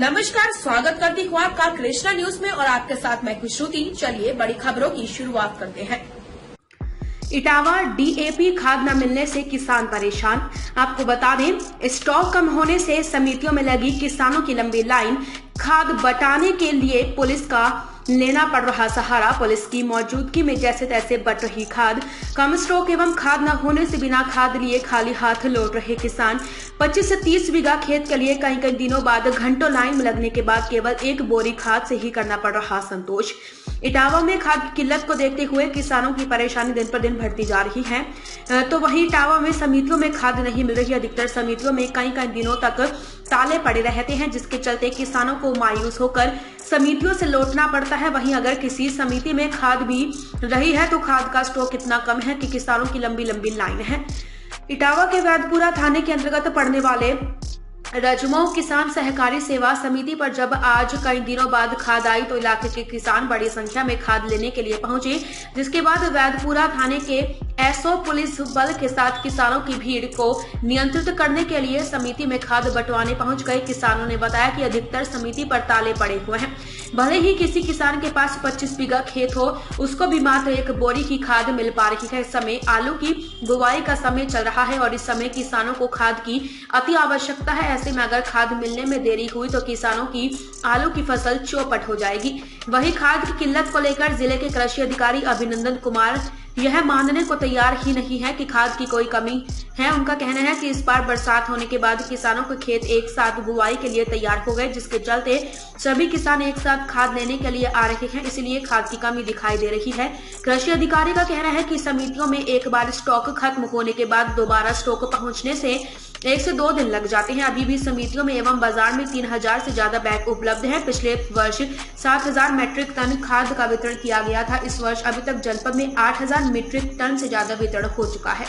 नमस्कार, स्वागत करती हूँ आपका कृष्णा न्यूज में और आपके साथ मैं श्रुति। चलिए बड़ी खबरों की शुरुआत करते हैं। इटावा डीएपी खाद न मिलने से किसान परेशान। आपको बता दें, स्टॉक कम होने से समितियों में लगी किसानों की लंबी लाइन। खाद बटाने के लिए पुलिस का लेना पड़ रहा सहारा। पुलिस की मौजूदगी में जैसे तैसे बट रही खाद। कम स्टॉक एवं खाद न होने से बिना खाद लिए खाली हाथ लौट रहे किसान। 25 से 30 बीघा खेत के लिए कई कई दिनों बाद घंटों लाइन में लगने के बाद केवल एक बोरी खाद से ही करना पड़ रहा संतोष। इटावा में खाद की किल्लत को देखते हुए किसानों की परेशानी दिन पर दिन बढ़ती जा रही है। तो वहीं इटावा में समितियों में खाद नहीं मिल रही। अधिकतर समितियों में कई कई दिनों तक ताले पड़े रहते हैं, जिसके चलते किसानों को मायूस होकर समितियों से लौटना पड़ता है। वहीं अगर किसी समिति में खाद भी रही है तो खाद का स्टॉक इतना कम है कि किसानों की लंबी लंबी लाइन है। इटावा के वैदपुरा थाने के अंतर्गत पड़ने वाले रजमऊ किसान सहकारी सेवा समिति पर जब आज कई दिनों बाद खाद आई तो इलाके के किसान बड़ी संख्या में खाद लेने के लिए पहुंचे, जिसके बाद वैदपुरा थाने के एसओ पुलिस बल के साथ किसानों की भीड़ को नियंत्रित करने के लिए समिति में खाद बंटवाने पहुंच गए। किसानों ने बताया कि अधिकतर समिति पर ताले पड़े हुए हैं। भले ही किसी किसान के पास 25 बीघा खेत हो, उसको भी मात्र एक बोरी की खाद मिल पा रही है। इस समय आलू की बुवाई का समय चल रहा है और इस समय किसानों को खाद की अति आवश्यकता है। ऐसे में अगर खाद मिलने में देरी हुई तो किसानों की आलू की फसल चौपट हो जाएगी। वहीं खाद की किल्लत को लेकर जिले के कृषि अधिकारी अभिनंदन कुमार यह मानने को तैयार ही नहीं है कि खाद की कोई कमी है। उनका कहना है कि इस बार बरसात होने के बाद किसानों के खेत एक साथ बुवाई के लिए तैयार हो गए, जिसके चलते सभी किसान एक साथ खाद लेने के लिए आ रहे हैं, इसलिए खाद की कमी दिखाई दे रही है। कृषि अधिकारी का कहना है कि समितियों में एक बार स्टॉक खत्म होने के बाद दोबारा स्टॉक पहुंचने से 1 से 2 दिन लग जाते हैं। अभी भी समितियों में एवं बाजार में 3000 से ज्यादा बैग उपलब्ध है। पिछले वर्ष 7000 मीट्रिक टन खाद का वितरण किया गया था। इस वर्ष अभी तक जनपद में 8000 मीट्रिक टन से ज्यादा वितरण हो चुका है।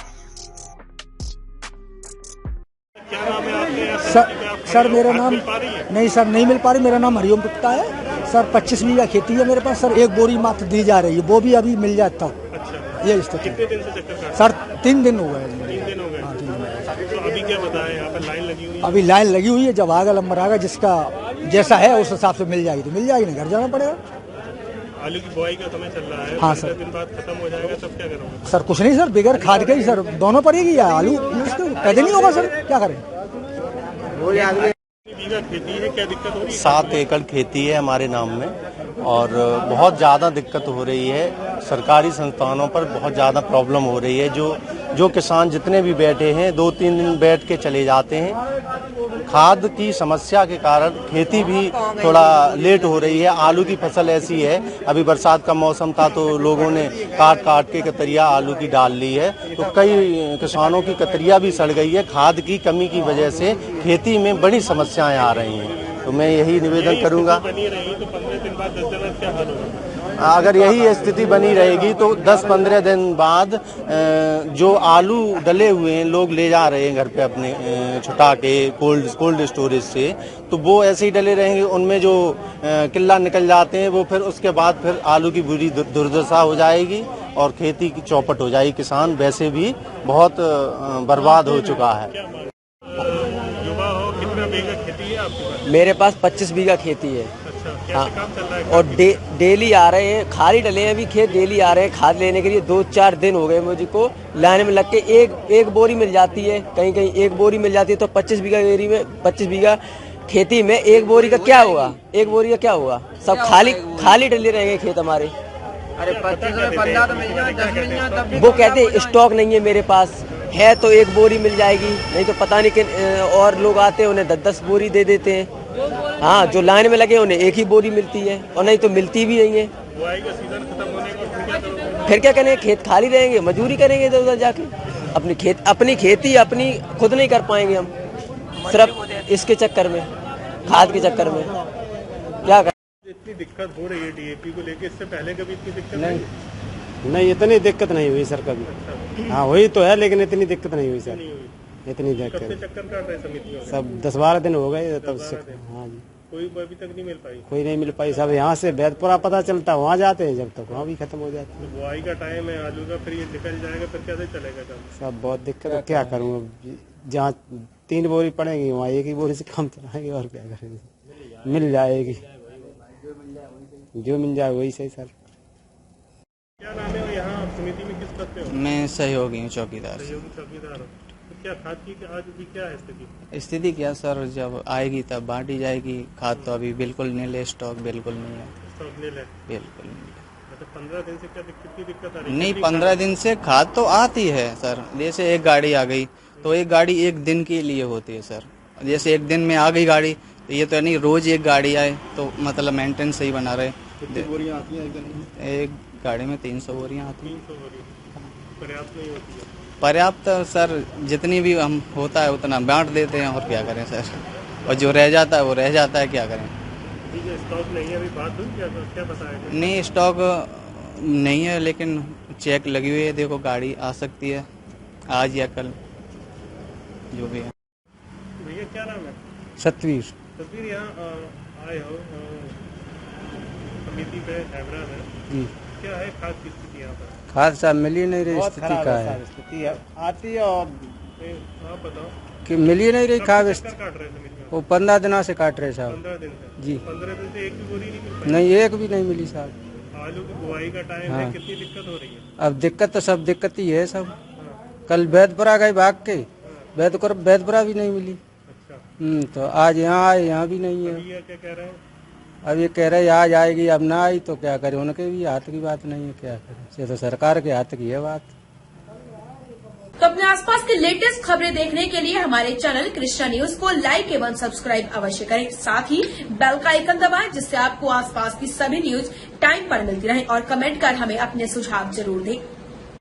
क्या नाम है आपके? सर मेरा नाम नहीं सर नहीं मिल पा रही। मेरा नाम हरिओम गुप्ता है सर। 25 बीघा खेती है मेरे पास सर। एक बोरी मात्र दी जा रही है, वो भी अभी मिल जाता। अच्छा, ये स्थिति। कितने दिन से चक्कर काट? सर 3 दिन हो गए। 3 दिन हो गए। हाँ, 3 दिन। तो अभी क्या बताएं, यहाँ पर लाइन लगी हुई है? अभी लाइन लगी हुई है। जब आगा नंबर आगा जिसका जैसा है उस हिसाब से मिल जाएगी तो मिल जाएगी, नहीं घर जाना पड़ेगा। आलू की बुआई का समय चल रहा है। हाँ सर। 15 दिन बाद खत्म हो जाएगा, तब क्या करोगे? सर कुछ नहीं सर, बगैर खाद के ही सर दोनों पड़ेगी या आलू पैदे नहीं होगा सर, क्या करें। बीघा खेती है, क्या दिक्कत हो रही है? 7 एकड़ खेती है हमारे नाम में और बहुत ज़्यादा दिक्कत हो रही है। सरकारी संस्थानों पर बहुत ज़्यादा प्रॉब्लम हो रही है। जो किसान जितने भी बैठे हैं 2-3 दिन बैठ के चले जाते हैं। खाद की समस्या के कारण खेती भी थोड़ा लेट हो रही है। आलू की फसल ऐसी है, अभी बरसात का मौसम था तो लोगों ने काट के कतरिया आलू की डाल ली है, तो कई किसानों की कतरिया भी सड़ गई है। खाद की कमी की वजह से खेती में बड़ी समस्याएं आ रही हैं। तो मैं यही निवेदन करूंगा, बनी रही तो 15 दिन बाद 10 दिन बाद क्या हाल होगा? अगर यही स्थिति बनी रहेगी तो 10-15 दिन बाद जो आलू डले हुए हैं लोग ले जा रहे हैं घर पे अपने छुटा के कोल्ड स्टोरेज से, तो वो ऐसे ही डले रहेंगे। उनमें जो किल्ला निकल जाते हैं वो फिर उसके बाद फिर आलू की बुरी दुर्दशा हो जाएगी और खेती की चौपट हो जाएगी। किसान वैसे भी बहुत बर्बाद हो चुका है। युवा हो, कितना बीघा खेती है आपके पास? मेरे पास 25 बीघा खेती है। अच्छा, कैसे हाँ। काम चल रहा है? और डेली आ रहे हैं, खाली डले हैं अभी खेत, डेली आ रहे हैं खाद लेने के लिए। 2-4 दिन हो गए मुझको लाइन में लग के। एक बोरी मिल जाती है, कहीं कहीं एक बोरी मिल जाती है। तो 25 बीघा एरी में 25 बीघा खेती में एक बोरी का क्या हुआ? एक बोरी का क्या हुआ? सब खाली डले रहेंगे खेत हमारे। अरे 25 में 15 तो मिल जाए, 10 मिल जाए तब भी। वो कहते हैं स्टॉक नहीं है मेरे पास, है तो एक बोरी मिल जाएगी, नहीं तो पता नहीं कि और लोग आते हैं उन्हें 10-10 बोरी दे देते हैं। हाँ, जो लाइन में लगे उन्हें एक ही बोरी मिलती है और नहीं तो मिलती भी नहीं है। बुआई का सीजन खत्म होने पर फिर क्या करोगे? फिर क्या करेंगे? खेत खाली रहेंगे, मजदूरी करेंगे इधर उधर जाके। अपनी खेती अपनी खुद नहीं कर पाएंगे हम, सिर्फ इसके चक्कर में, खाद के चक्कर में क्या करें। इतनी दिक्कत हो रही है डीएपी को लेकर, इससे पहले कभी इतनी दिक्कत नहीं, इतनी दिक्कत नहीं हुई सर कभी। हाँ हुई तो है लेकिन इतनी दिक्कत नहीं हुई सर। नहीं हुई? इतनी कब से दिक्कत चक्कर काट रहे समितियों में? सब 10-12 दिन हो गए तब से। हाँ जी, कोई अभी तक नहीं मिल पाई? कोई नहीं मिल पाई। सब यहाँ से वैदपुरा पता चलता वहाँ जाते हैं, जब तक वहाँ भी खत्म हो जाती है। तो बुआई का टाइम है आलू का, फिर ये निकल जाएगा, फिर कैसे चलेगा काम? सब बहुत दिक्कत है, क्या करूँ। जहाँ 3 बोरी पड़ेंगी वहाँ एक ही बोरी से काम चलाएंगे और क्या करेंगे। मिल जाएगी, जो मिल जाए वही सही सर। क्या नाम है और यहाँ आप समिति में किस पद पे हो? मैं सहयोगी हूँ, चौकीदार। सहयोगी चौकीदार हो। तो क्या खाद की आज भी क्या है स्थिति? स्थिति क्या सर, जब आएगी तब बांटी जाएगी। खाद तो अभी बिल्कुल नील है, स्टॉक बिल्कुल नहीं है, स्टॉक नील है, बिल्कुल नहीं है। मतलब 15 दिन से क्या कितनी दिक्कत आ रही है? नहीं, 15 दिन से खाद तो आती है सर। जैसे एक गाड़ी आ गई तो एक गाड़ी एक दिन के लिए होती है सर। जैसे एक दिन में आ गई गाड़ी तो ये तो नहीं रोज एक गाड़ी आए तो मतलब मेंटेनेंस सही बना रहे। कितनी बोरियां आती हैं एक दिन में? एक गाड़ी में 300 बोरियां आती हैं। 300 बोरी पर्याप्त नहीं होती है। पर्याप्त सर, जितनी भी हम होता है उतना बांट देते हैं, और क्या करें सर। और जो रह जाता है वो रह जाता है, क्या करें। जो स्टॉक नहीं है अभी बात हुई क्या बताया? नहीं, स्टॉक नहीं है, लेकिन चेक लगी हुई है। देखो गाड़ी आ सकती है आज या कल, जो भी है। भैया क्या नाम है? सतवीर। तस्वीर यहाँ आए हो समिति पे हैदरा में, क्या है खाद की स्थिति यहाँ पर? खाद साहब मिल ही नहीं रही, स्थिति का है स्थिति आती है और आप बताओ। कि मिल ही नहीं रही खाद। चक्कर काट रहे समिति में? वो 15 दिनों से काट रहे साहब 15 दिन से? जी। 15 दिन से एक भी बोरी नहीं मिल पाई? नहीं, एक भी नहीं मिली साहब। आलू की बुआई का टाइम है, कितनी दिक्कत हो रही है? अब दिक्कत तो सब दिक्कत ही है सब। कल वैदपुरा गए भाग के, वैदपुरा भी नहीं मिली। अच्छा, तो आज यहाँ आए, यहाँ भी नहीं है। ये क्या कह रहे हैं? अब ये कह रहे आज आएगी, अब ना आई तो क्या करें, उनके भी हाथ की बात नहीं है, क्या करें। ये तो सरकार के हाथ की है बात। तो अपने आसपास की लेटेस्ट खबरें देखने के लिए हमारे चैनल कृष्णा न्यूज को लाइक एवं सब्सक्राइब अवश्य करें। साथ ही बेल का आइकन दबाएं, जिससे आपको आसपास की सभी न्यूज टाइम पर मिलती रहे। और कमेंट कर हमें अपने सुझाव जरूर दें।